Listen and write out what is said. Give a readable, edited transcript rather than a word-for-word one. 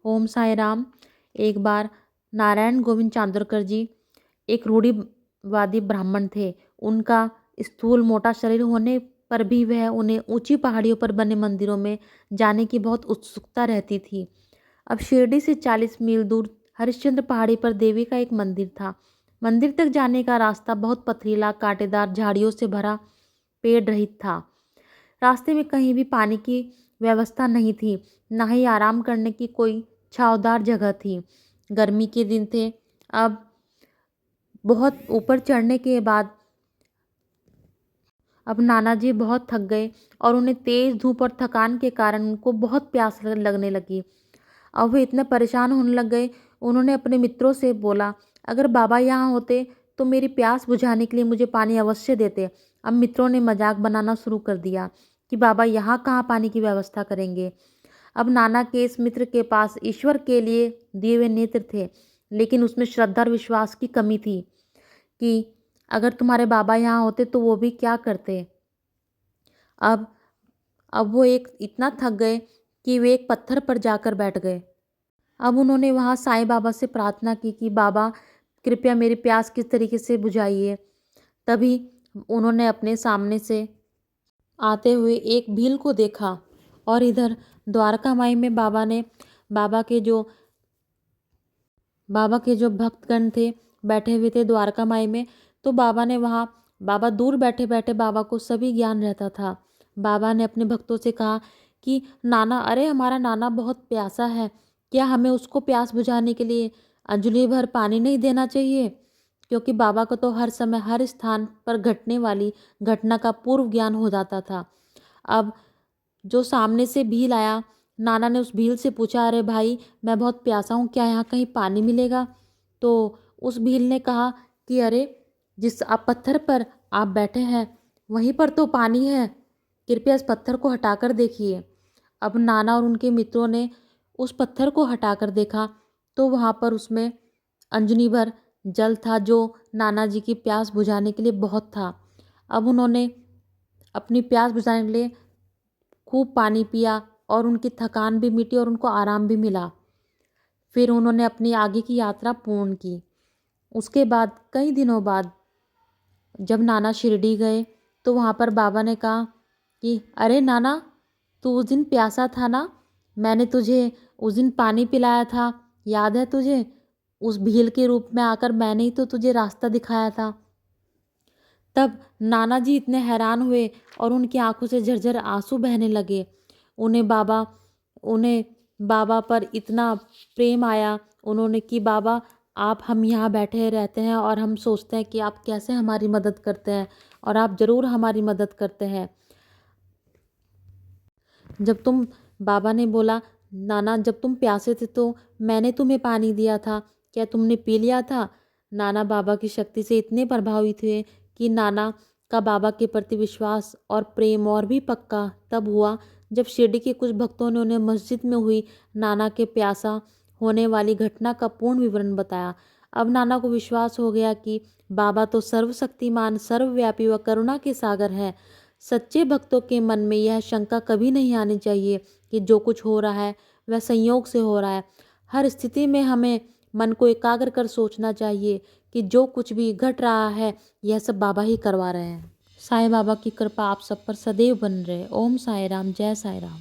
ओम साई राम। एक बार नारायण गोविंद चांदोरकर जी एक रूढ़िवादी ब्राह्मण थे। उनका स्थूल मोटा शरीर होने पर भी वह उन्हें ऊंची पहाड़ियों पर बने मंदिरों में जाने की बहुत उत्सुकता रहती थी। अब शिरडी से 40 मील दूर हरिश्चंद्र पहाड़ी पर देवी का एक मंदिर था। मंदिर तक जाने का रास्ता बहुत पथरीला, कांटेदार झाड़ियों से भरा, पेड़ रहित था। रास्ते में कहीं भी पानी की व्यवस्था नहीं थी, ना ही आराम करने की कोई छावदार जगह थी। गर्मी के दिन थे। अब बहुत ऊपर चढ़ने के बाद अब नाना जी बहुत थक गए और उन्हें तेज धूप और थकान के कारण उनको बहुत प्यास लगने लगी। अब वे इतने परेशान होने लग गए। उन्होंने अपने मित्रों से बोला, अगर बाबा यहाँ होते तो मेरी प्यास बुझाने के लिए मुझे पानी अवश्य देते। अब मित्रों ने मजाक बनाना शुरू कर दिया कि बाबा यहाँ कहाँ पानी की व्यवस्था करेंगे। अब नाना के इस मित्र के पास ईश्वर के लिए दिए हुए नेत्र थे, लेकिन उसमें श्रद्धा और विश्वास की कमी थी कि अगर तुम्हारे बाबा यहाँ होते तो वो भी क्या करते। अब अब वो एक इतना थक गए कि वे एक पत्थर पर जाकर बैठ गए। अब उन्होंने वहाँ साईं बाबा से प्रार्थना की कि बाबा कृपया मेरी प्यास किस तरीके से बुझाइए। तभी उन्होंने अपने सामने से आते हुए एक भील को देखा और इधर द्वारका माई में बाबा के जो भक्तगण थे बैठे हुए थे द्वारका माई में। तो बाबा दूर बैठे बैठे बाबा को सभी ज्ञान रहता था। बाबा ने अपने भक्तों से कहा कि नाना, अरे हमारा नाना बहुत प्यासा है, क्या हमें उसको प्यास बुझाने के लिए अंजलि भर पानी नहीं देना चाहिए। क्योंकि बाबा को तो हर समय हर स्थान पर घटने वाली घटना का पूर्व ज्ञान हो जाता था। अब जो सामने से भील आया, नाना ने उस भील से पूछा, अरे भाई मैं बहुत प्यासा हूँ, क्या यहाँ कहीं पानी मिलेगा। तो उस भील ने कहा कि अरे जिस आप पत्थर पर आप बैठे हैं वहीं पर तो पानी है, कृपया इस पत्थर को हटाकर देखिए। अब नाना और उनके मित्रों ने उस पत्थर को हटाकर देखा तो वहाँ पर उसमें अंजनी भर जल था, जो नाना जी की प्यास बुझाने के लिए बहुत था। अब उन्होंने अपनी प्यास बुझाने के लिए खूब पानी पिया और उनकी थकान भी मिटी और उनको आराम भी मिला। फिर उन्होंने अपनी आगे की यात्रा पूर्ण की। उसके बाद कई दिनों बाद जब नाना शिरडी गए तो वहाँ पर बाबा ने कहा कि अरे नाना, तू उस दिन प्यासा था ना, मैंने तुझे उस दिन पानी पिलाया था, याद है तुझे। उस भील के रूप में आकर मैंने ही तो तुझे रास्ता दिखाया था। तब नाना जी इतने हैरान हुए और उनकी आंखों से झरझर आंसू बहने लगे। उन्हें बाबा पर इतना प्रेम आया उन्होंने कि बाबा, आप हम यहाँ बैठे रहते हैं और हम सोचते हैं कि आप कैसे हमारी मदद करते हैं, और आप ज़रूर हमारी मदद करते हैं। जब तुम बाबा ने बोला, नाना जब तुम प्यासे थे तो मैंने तुम्हें पानी दिया था, क्या तुमने पी लिया था। नाना बाबा की शक्ति से इतने प्रभावित हुए कि नाना का बाबा के प्रति विश्वास और प्रेम और भी पक्का तब हुआ जब शिरडी के कुछ भक्तों ने उन्हें मस्जिद में हुई नाना के प्यासा होने वाली घटना का पूर्ण विवरण बताया। अब नाना को विश्वास हो गया कि बाबा तो सर्वशक्तिमान, सर्वव्यापी व करुणा के सागर हैं। सच्चे भक्तों के मन में यह शंका कभी नहीं आनी चाहिए कि जो कुछ हो रहा है वह संयोग से हो रहा है। हर स्थिति में हमें मन को एकाग्र कर सोचना चाहिए कि जो कुछ भी घट रहा है यह सब बाबा ही करवा रहे हैं। साईं बाबा की कृपा आप सब पर सदैव बन रहे। ओम साई राम, जय साई राम।